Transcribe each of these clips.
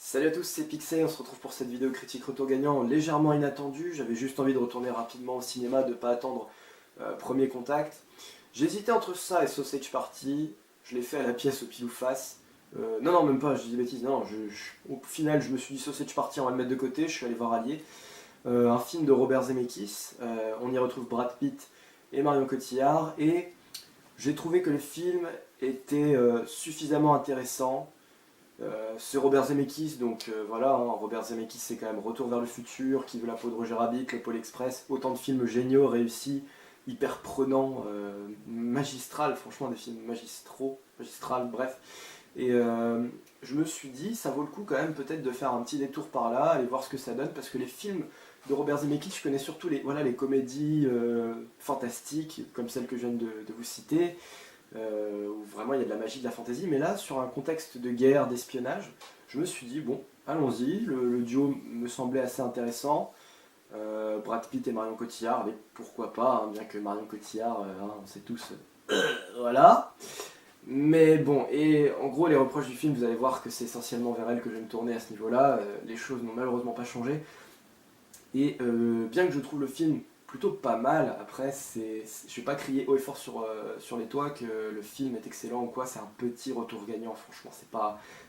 Salut à tous, c'est Pixel, on se retrouve pour cette vidéo critique retour gagnant légèrement inattendue. J'avais juste envie de retourner rapidement au cinéma, de ne pas attendre Premier Contact. J'hésitais entre ça et Sausage Party, je l'ai fait à la pièce au pile ou face. Non, même pas, je dis des bêtises, non, au final je me suis dit Sausage Party, on va le mettre de côté, je suis allé voir Allier. Un film de Robert Zemeckis, on y retrouve Brad Pitt et Marion Cotillard, et j'ai trouvé que le film était suffisamment intéressant. C'est Robert Zemeckis, donc voilà, hein, Robert Zemeckis c'est quand même Retour vers le futur, Qui veut la peau de Roger Rabbit, Le Pôle Express, autant de films géniaux, réussis, hyper prenants, magistral, franchement des films magistral, bref. Et je me suis dit, ça vaut le coup quand même peut-être de faire un petit détour par là, aller voir ce que ça donne, parce que les films de Robert Zemeckis, je connais surtout les comédies fantastiques, comme celle que je viens de vous citer, où vraiment il y a de la magie, de la fantaisie, mais là, sur un contexte de guerre, d'espionnage, je me suis dit, bon, allons-y, le duo me semblait assez intéressant, Brad Pitt et Marion Cotillard, mais pourquoi pas, hein, bien que Marion Cotillard, hein, on sait tous, voilà. Mais bon, et en gros, les reproches du film, vous allez voir que c'est essentiellement vers elle que je vais me tourner à ce niveau-là, les choses n'ont malheureusement pas changé, et bien que je trouve le film plutôt pas mal, après, je vais pas crier haut et fort sur les toits que le film est excellent ou quoi, c'est un petit retour gagnant, franchement,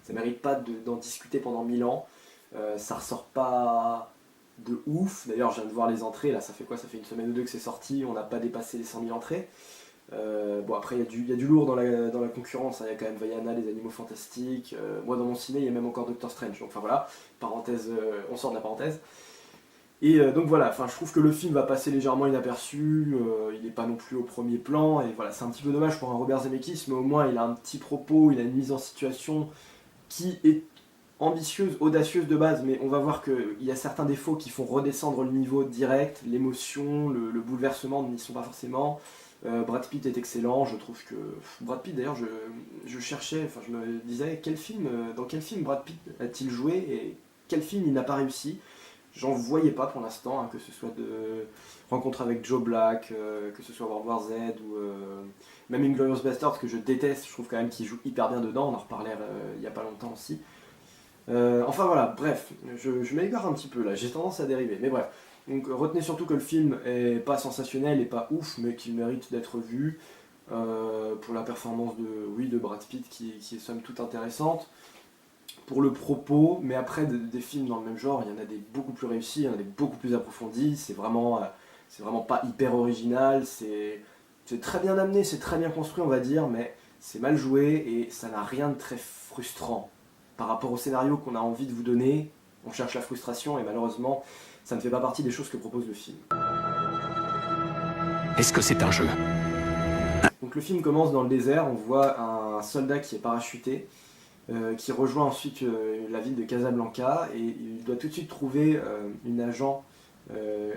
ça mérite pas d'en discuter pendant 1000 ans, ça ressort pas de ouf, d'ailleurs je viens de voir les entrées, là ça fait quoi, ça fait une semaine ou deux que c'est sorti, on n'a pas dépassé les 100 000 entrées. Bon après il y a du lourd dans la concurrence, hein. Il y a quand même Vaiana, les animaux fantastiques, moi dans mon ciné il y a même encore Doctor Strange, donc enfin voilà, parenthèse, on sort de la parenthèse. Et donc voilà, je trouve que le film va passer légèrement inaperçu, il n'est pas non plus au premier plan, et voilà, c'est un petit peu dommage pour un Robert Zemeckis, mais au moins il a un petit propos, il a une mise en situation qui est ambitieuse, audacieuse de base, mais on va voir qu'il y a certains défauts qui font redescendre le niveau direct, l'émotion, le bouleversement n'y sont pas forcément. Brad Pitt est excellent, je trouve que... Brad Pitt d'ailleurs, je cherchais, enfin je me disais, dans quel film Brad Pitt a-t-il joué, et quel film il n'a pas réussi. J'en voyais pas pour l'instant, hein, que ce soit de Rencontre avec Joe Black, que ce soit World War Z, ou même Inglourious Basterds, que je déteste, je trouve quand même qu'il joue hyper bien dedans, on en reparlait il y a pas longtemps aussi. Enfin voilà, bref, je m'égare un petit peu là, j'ai tendance à dériver, mais bref. Donc retenez surtout que le film est pas sensationnel et pas ouf, mais qu'il mérite d'être vu pour la performance de Brad Pitt qui est somme toute intéressante. Pour le propos, mais après des films dans le même genre, il y en a des beaucoup plus réussis, il y en a des beaucoup plus approfondis, c'est vraiment pas hyper original, c'est très bien amené, c'est très bien construit on va dire, mais c'est mal joué et ça n'a rien de très frustrant. Par rapport au scénario qu'on a envie de vous donner, on cherche la frustration et malheureusement, ça ne fait pas partie des choses que propose le film. Est-ce que c'est un jeu? Donc le film commence dans le désert, on voit un soldat qui est parachuté, qui rejoint ensuite la ville de Casablanca et il doit tout de suite trouver une agent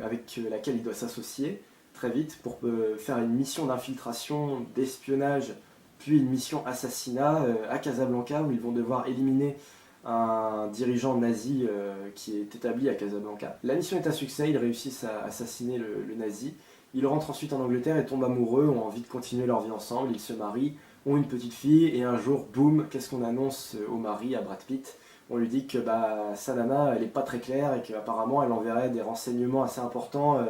avec laquelle il doit s'associer très vite pour faire une mission d'infiltration, d'espionnage, puis une mission assassinat à Casablanca où ils vont devoir éliminer un dirigeant nazi qui est établi à Casablanca. La mission est un succès, ils réussissent à assassiner le nazi. Ils rentrent ensuite en Angleterre et tombent amoureux, ont envie de continuer leur vie ensemble, ils se marient, ont une petite fille, et un jour, boum, qu'est-ce qu'on annonce au mari, à Brad Pitt? On lui dit que sa nana, elle est pas très claire, et qu'apparemment elle enverrait des renseignements assez importants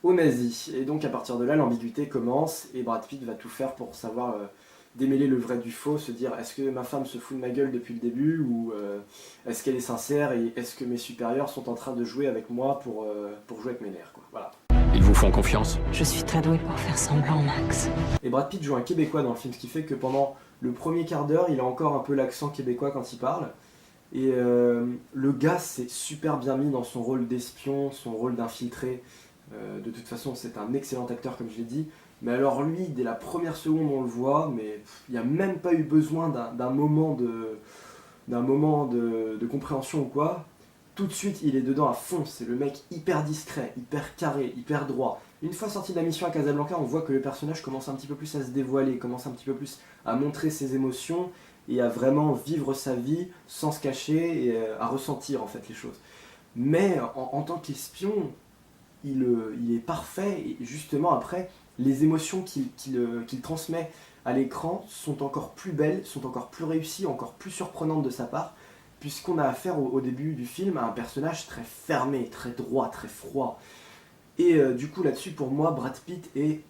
aux nazis. Et donc à partir de là, l'ambiguïté commence, et Brad Pitt va tout faire pour savoir démêler le vrai du faux, se dire est-ce que ma femme se fout de ma gueule depuis le début, ou est-ce qu'elle est sincère, et est-ce que mes supérieurs sont en train de jouer avec moi pour jouer avec mes nerfs, quoi. Voilà. Ils vous font confiance? Je suis très douée pour faire semblant, Max. Et Brad Pitt joue un Québécois dans le film, ce qui fait que pendant le premier quart d'heure, il a encore un peu l'accent québécois quand il parle. Et le gars s'est super bien mis dans son rôle d'espion, son rôle d'infiltré. De toute façon, c'est un excellent acteur, comme je l'ai dit. Mais alors lui, dès la première seconde, on le voit, mais il n'y a même pas eu besoin d'un moment de compréhension ou quoi. Tout de suite, il est dedans à fond, c'est le mec hyper discret, hyper carré, hyper droit. Une fois sorti de la mission à Casablanca, on voit que le personnage commence un petit peu plus à se dévoiler, commence un petit peu plus à montrer ses émotions et à vraiment vivre sa vie sans se cacher et à ressentir en fait les choses. Mais en tant qu'espion, il est parfait et justement après, les émotions qu'il transmet à l'écran sont encore plus belles, sont encore plus réussies, encore plus surprenantes de sa part, puisqu'on a affaire au début du film à un personnage très fermé, très droit, très froid. Et du coup là-dessus pour moi Brad Pitt il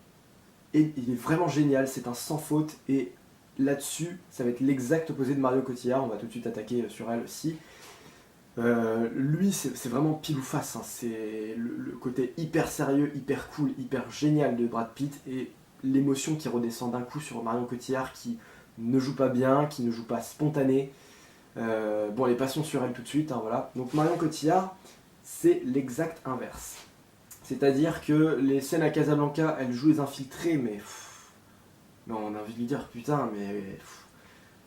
est vraiment génial, c'est un sans faute, et là-dessus ça va être l'exact opposé de Marion Cotillard, on va tout de suite attaquer sur elle aussi. Lui c'est vraiment pile ou face, hein. C'est le côté hyper sérieux, hyper cool, hyper génial de Brad Pitt, et l'émotion qui redescend d'un coup sur Marion Cotillard qui ne joue pas bien, qui ne joue pas spontané. Bon, les passons sur elle tout de suite, hein, voilà. Donc Marion Cotillard, c'est l'exact inverse. C'est-à-dire que les scènes à Casablanca, elle joue les infiltrés, mais... non, on a envie de lui dire, putain, mais...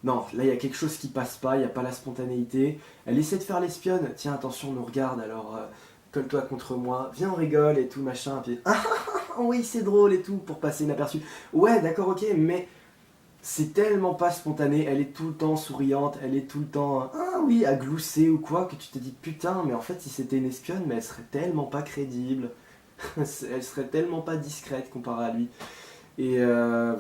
non, là, il y a quelque chose qui passe pas, il n'y a pas la spontanéité. Elle essaie de faire l'espionne, tiens, attention, on nous regarde, alors colle-toi contre moi, viens, on rigole, et tout, machin, puis... ah, oui, c'est drôle, et tout, pour passer inaperçu. Ouais, d'accord, ok, mais... c'est tellement pas spontané, elle est tout le temps souriante, elle est tout le temps, ah oui, à glousser ou quoi, que tu te dis, putain, mais en fait, si c'était une espionne, mais elle serait tellement pas crédible. Elle serait tellement pas discrète comparée à lui. Et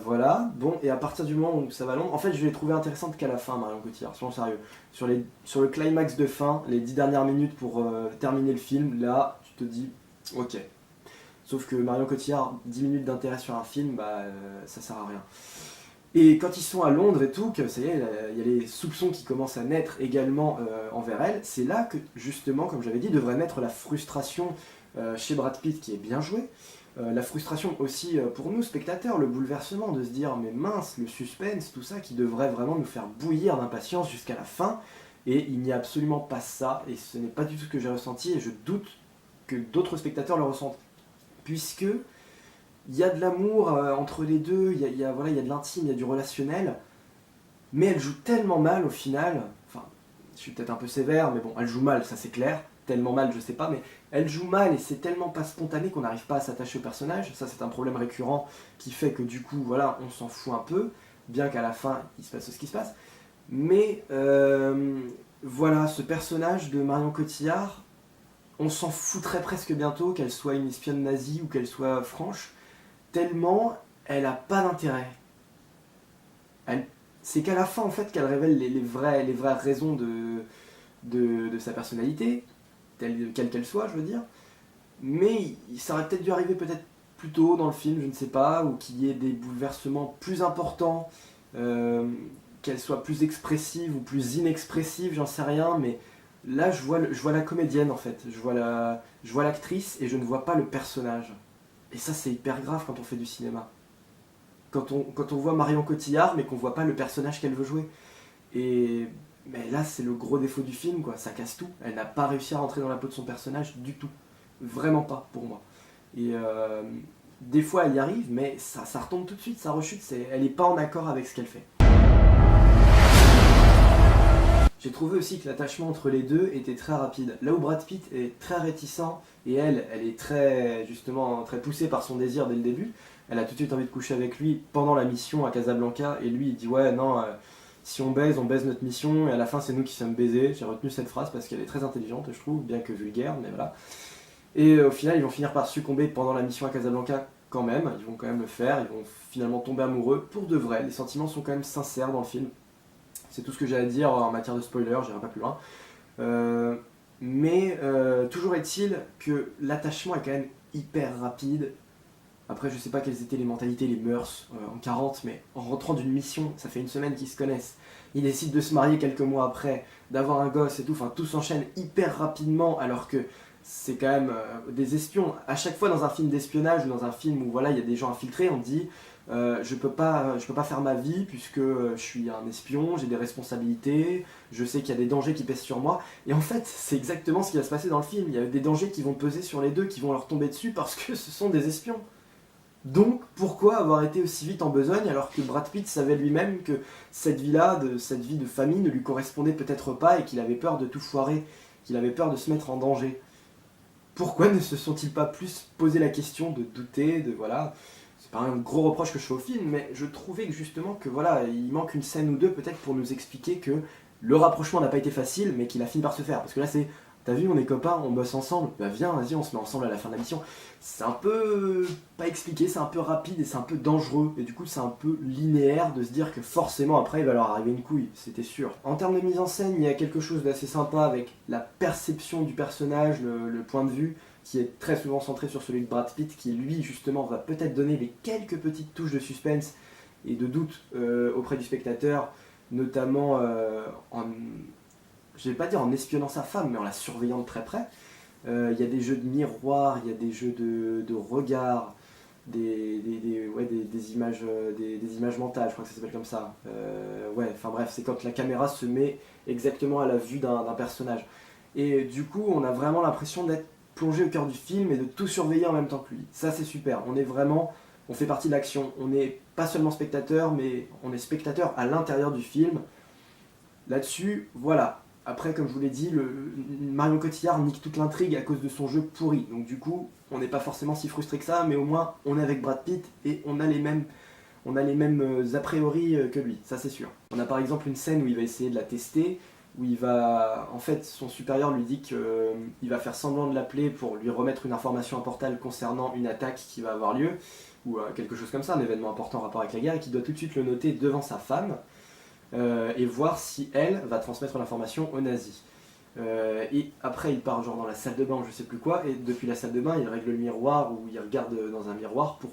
voilà, bon, et à partir du moment où ça va long, en fait je l'ai trouvé intéressante qu'à la fin, Marion Cotillard, soyons sérieux. Sur le climax de fin, les 10 dernières minutes pour terminer le film, là, tu te dis, ok. Sauf que Marion Cotillard, 10 minutes d'intérêt sur un film, bah ça sert à rien. Et quand ils sont à Londres et tout, que ça y est, il y a les soupçons qui commencent à naître également envers elle, c'est là que, justement, comme j'avais dit, devrait naître la frustration chez Brad Pitt, qui est bien joué. La frustration aussi pour nous, spectateurs, le bouleversement de se dire, mais mince, le suspense, tout ça, qui devrait vraiment nous faire bouillir d'impatience jusqu'à la fin. Et il n'y a absolument pas ça, et ce n'est pas du tout ce que j'ai ressenti, et je doute que d'autres spectateurs le ressentent. Puisque... il y a de l'amour entre les deux, voilà, il y a de l'intime, il y a du relationnel, mais elle joue tellement mal au final, enfin, je suis peut-être un peu sévère, mais bon, elle joue mal, ça c'est clair, tellement mal, je sais pas, mais elle joue mal et c'est tellement pas spontané qu'on n'arrive pas à s'attacher au personnage, ça c'est un problème récurrent qui fait que du coup, voilà, on s'en fout un peu, bien qu'à la fin, il se passe ce qui se passe, mais voilà, ce personnage de Marion Cotillard, on s'en foutrait presque bientôt qu'elle soit une espionne nazie ou qu'elle soit franche, tellement elle a pas d'intérêt. C'est qu'à la fin en fait qu'elle révèle les vraies raisons de sa personnalité, quelle qu'elle soit, je veux dire. Mais ça aurait peut-être dû arriver peut-être plus tôt dans le film, je ne sais pas, ou qu'il y ait des bouleversements plus importants, qu'elle soit plus expressive ou plus inexpressive, j'en sais rien, mais là je vois la comédienne en fait, je vois l'actrice et je ne vois pas le personnage. Et ça c'est hyper grave quand on fait du cinéma. Quand on voit Marion Cotillard mais qu'on voit pas le personnage qu'elle veut jouer. Mais là c'est le gros défaut du film, quoi. Ça casse tout. Elle n'a pas réussi à rentrer dans la peau de son personnage du tout. Vraiment pas pour moi. Et des fois elle y arrive, mais ça retombe tout de suite, ça rechute, elle n'est pas en accord avec ce qu'elle fait. J'ai trouvé aussi que l'attachement entre les deux était très rapide. Là où Brad Pitt est très réticent, et elle est très, justement, très poussée par son désir dès le début, elle a tout de suite envie de coucher avec lui pendant la mission à Casablanca, et lui il dit ouais non, si on baise notre mission, et à la fin c'est nous qui sommes baisés. J'ai retenu cette phrase parce qu'elle est très intelligente, je trouve, bien que vulgaire, mais voilà. Et au final ils vont finir par succomber pendant la mission à Casablanca quand même, ils vont quand même le faire, ils vont finalement tomber amoureux pour de vrai, les sentiments sont quand même sincères dans le film. C'est tout ce que j'ai à dire en matière de spoiler, j'irai pas plus loin. Mais toujours est-il que l'attachement est quand même hyper rapide. Après, je sais pas quelles étaient les mentalités, les mœurs en 40, mais en rentrant d'une mission, ça fait une semaine qu'ils se connaissent. Ils décident de se marier quelques mois après, d'avoir un gosse et tout, enfin tout s'enchaîne hyper rapidement, alors que c'est quand même des espions. À chaque fois dans un film d'espionnage ou dans un film où voilà, il y a des gens infiltrés, on dit je peux pas faire ma vie puisque je suis un espion, j'ai des responsabilités, je sais qu'il y a des dangers qui pèsent sur moi. Et en fait, c'est exactement ce qui va se passer dans le film. Il y a des dangers qui vont peser sur les deux, qui vont leur tomber dessus parce que ce sont des espions. Donc, pourquoi avoir été aussi vite en besogne alors que Brad Pitt savait lui-même que cette vie-là, cette vie de famille ne lui correspondait peut-être pas et qu'il avait peur de tout foirer, qu'il avait peur de se mettre en danger. Pourquoi ne se sont-ils pas plus posé la question de douter, de voilà... C'est pas un gros reproche que je fais au film, mais je trouvais que justement que voilà, il manque une scène ou deux peut-être pour nous expliquer que le rapprochement n'a pas été facile, mais qu'il a fini par se faire. Parce que là c'est t'as vu, on est copains, on bosse ensemble, bah viens, vas-y, on se met ensemble à la fin de la mission. C'est un peu pas expliqué, c'est un peu rapide et c'est un peu dangereux. Et du coup, c'est un peu linéaire de se dire que forcément après il va leur arriver une couille, c'était sûr. En termes de mise en scène, il y a quelque chose d'assez sympa avec la perception du personnage, le point de vue, qui est très souvent centré sur celui de Brad Pitt, qui lui justement va peut-être donner les quelques petites touches de suspense et de doute auprès du spectateur, notamment je vais pas dire en espionnant sa femme, mais en la surveillant de très près. Il y a des jeux de miroir, il y a des jeux de regard, des images, des images mentales, je crois que ça s'appelle comme ça. Enfin bref, c'est quand la caméra se met exactement à la vue d'un personnage. Et du coup, on a vraiment l'impression d'être plongé au cœur du film et de tout surveiller en même temps que lui. Ça, c'est super. On fait partie de l'action. On n'est pas seulement spectateur, mais on est spectateur à l'intérieur du film. Là-dessus, voilà. Après, comme je vous l'ai dit, Marion Cotillard nique toute l'intrigue à cause de son jeu pourri. Donc du coup, on n'est pas forcément si frustré que ça, mais au moins, on est avec Brad Pitt et on a les mêmes a priori que lui, ça c'est sûr. On a par exemple une scène où il va essayer de la tester, où en fait, son supérieur lui dit qu'il va faire semblant de l'appeler pour lui remettre une information importante concernant une attaque qui va avoir lieu, ou quelque chose comme ça, un événement important en rapport avec la guerre, et qu'il doit tout de suite le noter devant sa femme, et voir si elle va transmettre l'information aux nazis. Et après il part genre dans la salle de bain ou je sais plus quoi, et depuis la salle de bain il règle le miroir ou il regarde dans un miroir pour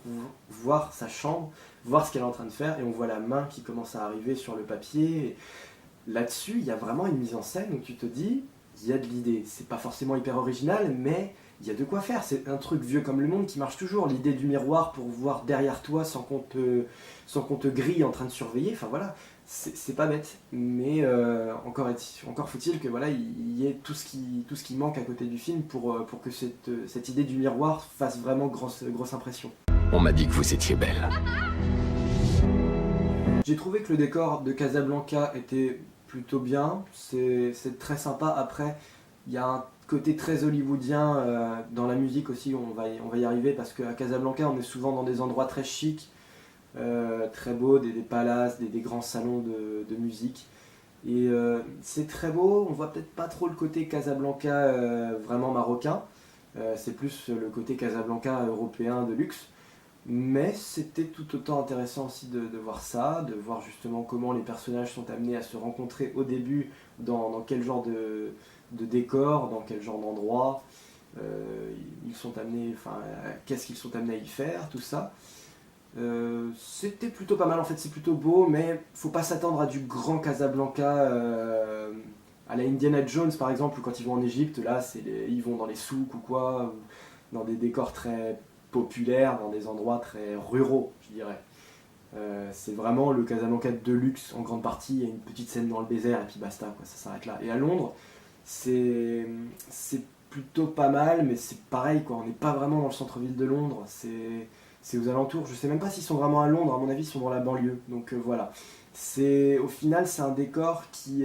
voir sa chambre, voir ce qu'elle est en train de faire, et on voit la main qui commence à arriver sur le papier. Et là-dessus il y a vraiment une mise en scène où tu te dis, il y a de l'idée, c'est pas forcément hyper original, mais il y a de quoi faire, c'est un truc vieux comme le monde qui marche toujours, l'idée du miroir pour voir derrière toi sans qu'on te grille en train de surveiller, enfin voilà. C'est pas bête, mais encore faut-il que voilà, il y ait tout ce qui manque à côté du film pour que cette idée du miroir fasse vraiment grosse impression. On m'a dit que vous étiez belle. J'ai trouvé que le décor de Casablanca était plutôt bien, c'est très sympa. Après, il y a un côté très hollywoodien dans la musique aussi, on va y arriver, parce qu'à Casablanca, on est souvent dans des endroits très chics, très beaux, des palaces, des grands salons de musique. Et c'est très beau, on voit peut-être pas trop le côté Casablanca vraiment marocain, c'est plus le côté Casablanca européen de luxe. Mais c'était tout autant intéressant aussi de voir ça, de voir justement comment les personnages sont amenés à se rencontrer au début, dans quel genre de décor, dans quel genre d'endroit, ils sont amenés, enfin, qu'est-ce qu'ils sont amenés à y faire, tout ça. C'était plutôt pas mal, en fait c'est plutôt beau, mais faut pas s'attendre à du grand Casablanca, à la Indiana Jones par exemple, quand ils vont en Égypte, là ils vont dans les souks ou quoi, ou dans des décors très populaires, dans des endroits très ruraux, je dirais. C'est vraiment le Casablanca de luxe en grande partie, il y a une petite scène dans le désert et puis basta, quoi, ça s'arrête là. Et à Londres, c'est plutôt pas mal, mais c'est pareil, quoi, on n'est pas vraiment dans le centre-ville de Londres, c'est aux alentours, je sais même pas s'ils sont vraiment à Londres, à mon avis ils sont dans la banlieue, donc voilà. Au final c'est un décor qui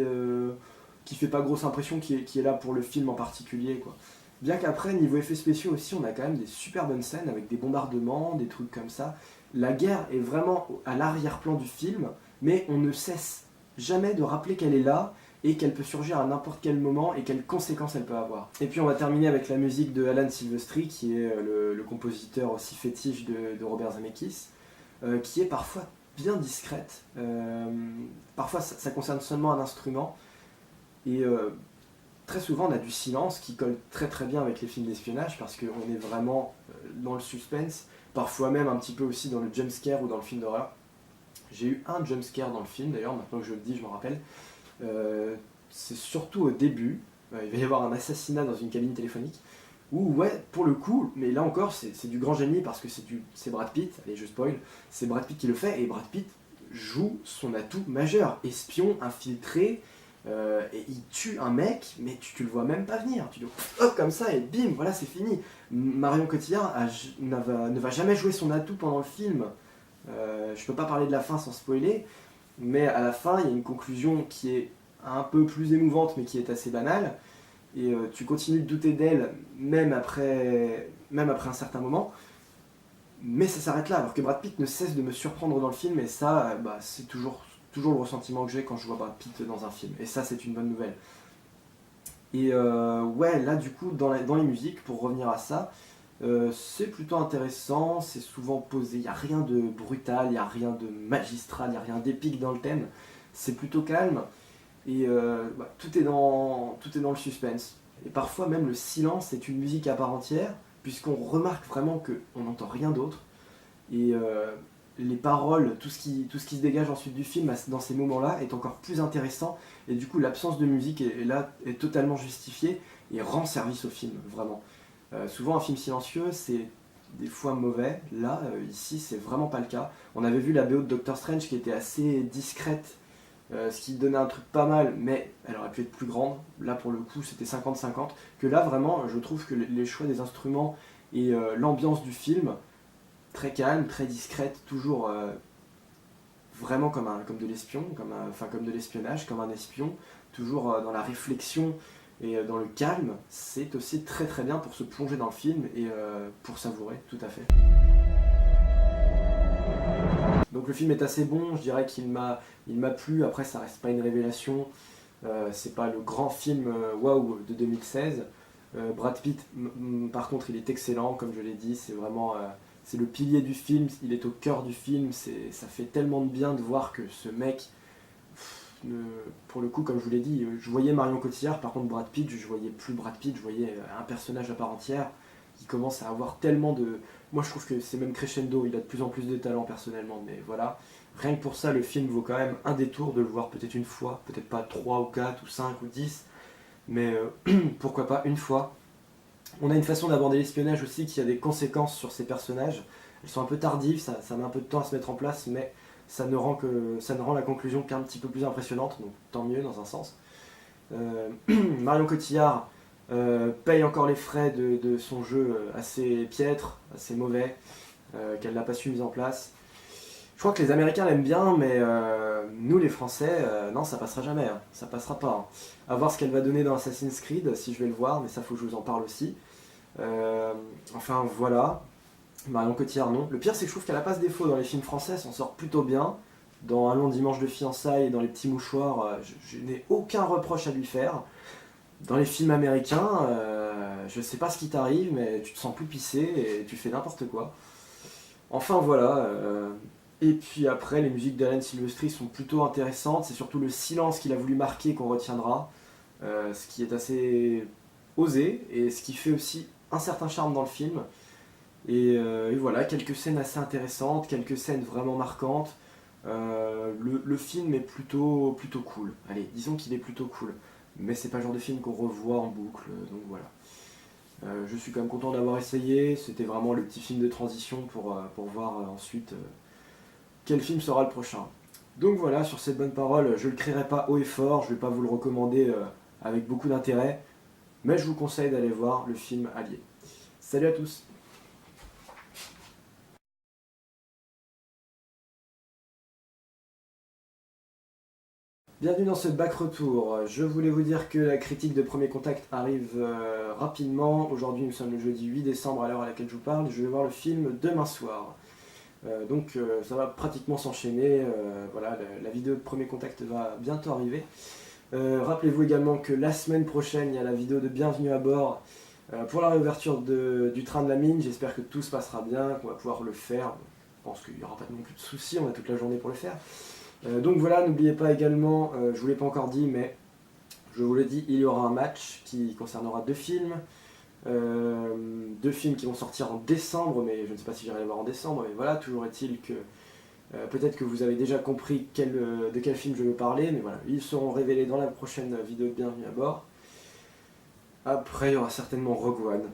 fait pas grosse impression, qui est là pour le film en particulier, quoi. Bien qu'après, niveau effets spéciaux aussi, on a quand même des super bonnes scènes avec des bombardements, des trucs comme ça. La guerre est vraiment à l'arrière-plan du film, mais on ne cesse jamais de rappeler qu'elle est là et qu'elle peut surgir à n'importe quel moment et quelles conséquences elle peut avoir. Et puis on va terminer avec la musique de Alan Silvestri, qui est le compositeur aussi fétiche de Robert Zemeckis, qui est parfois bien discrète. Parfois ça concerne seulement un instrument, et très souvent on a du silence qui colle très très bien avec les films d'espionnage, parce qu'on est vraiment dans le suspense, parfois même un petit peu aussi dans le jumpscare ou dans le film d'horreur. J'ai eu un jumpscare dans le film d'ailleurs, maintenant que je le dis je m'en rappelle. C'est surtout au début, il va y avoir un assassinat dans une cabine téléphonique, où ouais, pour le coup, mais là encore c'est du grand génie, parce que c'est Brad Pitt, allez je spoil, c'est Brad Pitt qui le fait, et Brad Pitt joue son atout majeur, espion, infiltré, et il tue un mec, mais tu le vois même pas venir, tu dis hop comme ça et bim, voilà c'est fini. Marion Cotillard ne va jamais jouer son atout pendant le film, je peux pas parler de la fin sans spoiler, mais à la fin il y a une conclusion qui est un peu plus émouvante mais qui est assez banale, et tu continues de douter d'elle même après un certain moment, mais ça s'arrête là, alors que Brad Pitt ne cesse de me surprendre dans le film, et ça c'est toujours le ressentiment que j'ai quand je vois Brad Pitt dans un film, et ça c'est une bonne nouvelle. Et ouais, là du coup, dans les musiques, pour revenir à ça, c'est plutôt intéressant, c'est souvent posé, il n'y a rien de brutal, il n'y a rien de magistral, il n'y a rien d'épique dans le thème, c'est plutôt calme, et tout est dans le suspense. Et parfois même le silence est une musique à part entière, puisqu'on remarque vraiment qu'on n'entend rien d'autre, et les paroles, tout ce qui se dégage ensuite du film dans ces moments-là est encore plus intéressant, et du coup l'absence de musique est totalement justifiée, et rend service au film, vraiment. Souvent un film silencieux c'est des fois mauvais, là ici c'est vraiment pas le cas. On avait vu la BO de Doctor Strange qui était assez discrète, ce qui donnait un truc pas mal, mais elle aurait pu être plus grande. Là pour le coup c'était 50-50, que là vraiment je trouve que les choix des instruments et l'ambiance du film, très calme, très discrète, toujours vraiment comme de l'espion, comme de l'espionnage, comme un espion, toujours dans la réflexion et dans le calme, c'est aussi très très bien pour se plonger dans le film et pour savourer, tout à fait. Donc le film est assez bon, je dirais il m'a plu, après ça reste pas une révélation, c'est pas le grand film waouh de 2016. Brad Pitt, par contre, il est excellent, comme je l'ai dit, c'est vraiment c'est le pilier du film, il est au cœur du film, ça fait tellement de bien de voir que ce mec, pour le coup, comme je vous l'ai dit, je voyais Marion Cotillard, par contre Brad Pitt, je voyais plus Brad Pitt, je voyais un personnage à part entière qui commence à avoir tellement de... Moi je trouve que c'est même crescendo, il a de plus en plus de talent personnellement, mais voilà. Rien que pour ça, le film vaut quand même un détour de le voir peut-être une fois, peut-être pas 3 ou 4 ou 5 ou 10, mais pourquoi pas une fois. On a une façon d'aborder l'espionnage aussi qui a des conséquences sur ces personnages. Elles sont un peu tardives, ça met un peu de temps à se mettre en place, mais ça ne rend la conclusion qu'un petit peu plus impressionnante, donc tant mieux dans un sens. Marion Cotillard paye encore les frais de son jeu assez piètre, assez mauvais, qu'elle n'a pas su mettre en place. Je crois que les Américains l'aiment bien, mais nous les Français, non, ça passera jamais, hein. Ça passera pas. Hein. À voir ce qu'elle va donner dans Assassin's Creed, si je vais le voir, mais ça faut que je vous en parle aussi. Enfin voilà, Marion Cotillard non. Le pire c'est que je trouve qu'elle a pas ce défaut dans les films français, elle s'en sort plutôt bien. Dans Un long dimanche de fiançailles et dans Les petits mouchoirs, je n'ai aucun reproche à lui faire. Dans les films américains, je sais pas ce qui t'arrive, mais tu te sens plus pissé et tu fais n'importe quoi. Enfin voilà. Et puis après, les musiques d'Alan Silvestri sont plutôt intéressantes. C'est surtout le silence qu'il a voulu marquer qu'on retiendra, ce qui est assez osé et ce qui fait aussi un certain charme dans le film. Et voilà, quelques scènes assez intéressantes, quelques scènes vraiment marquantes. Le film est plutôt cool. Allez, disons qu'il est plutôt cool. Mais c'est pas le genre de film qu'on revoit en boucle, donc voilà. Je suis quand même content d'avoir essayé. C'était vraiment le petit film de transition pour voir ensuite quel film sera le prochain. Donc voilà, sur cette bonne parole, je ne le crierai pas haut et fort, je ne vais pas vous le recommander avec beaucoup d'intérêt, mais je vous conseille d'aller voir le film Allié. Salut à tous! Bienvenue dans ce back retour. Je voulais vous dire que la critique de Premier Contact arrive rapidement. Aujourd'hui nous sommes le jeudi 8 décembre à l'heure à laquelle je vous parle. Je vais voir le film demain soir. Donc ça va pratiquement s'enchaîner. Voilà, la vidéo de Premier Contact va bientôt arriver. Rappelez-vous également que la semaine prochaine il y a la vidéo de Bienvenue à bord pour la réouverture du train de la mine. J'espère que tout se passera bien, qu'on va pouvoir le faire. Je pense qu'il n'y aura pas non plus de soucis, on a toute la journée pour le faire. Donc voilà, n'oubliez pas également, je ne vous l'ai pas encore dit, mais je vous le dis, il y aura un match qui concernera deux films qui vont sortir en décembre, mais je ne sais pas si j'irai les voir en décembre, mais voilà, toujours est-il que peut-être que vous avez déjà compris de quel film je veux parler, mais voilà, ils seront révélés dans la prochaine vidéo de Bienvenue à bord. Après, il y aura certainement Rogue One,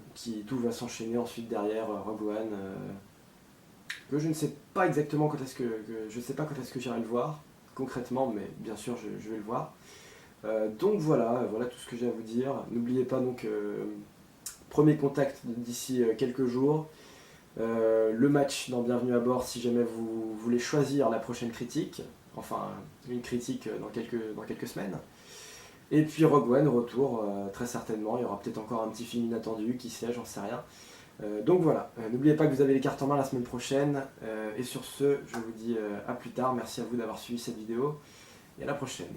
tout va s'enchaîner ensuite derrière Rogue One. Que je ne sais pas exactement quand est-ce que j'irai le voir concrètement, mais bien sûr je vais le voir. Donc voilà tout ce que j'ai à vous dire. N'oubliez pas donc Premier Contact d'ici quelques jours. Le match dans Bienvenue à bord si jamais vous voulez choisir la prochaine critique, enfin une critique dans quelques semaines. Et puis Rogue One, retour très certainement, il y aura peut-être encore un petit film inattendu, qui sait, j'en sais rien. Donc voilà, n'oubliez pas que vous avez les cartes en main la semaine prochaine, et sur ce, je vous dis à plus tard, merci à vous d'avoir suivi cette vidéo, et à la prochaine.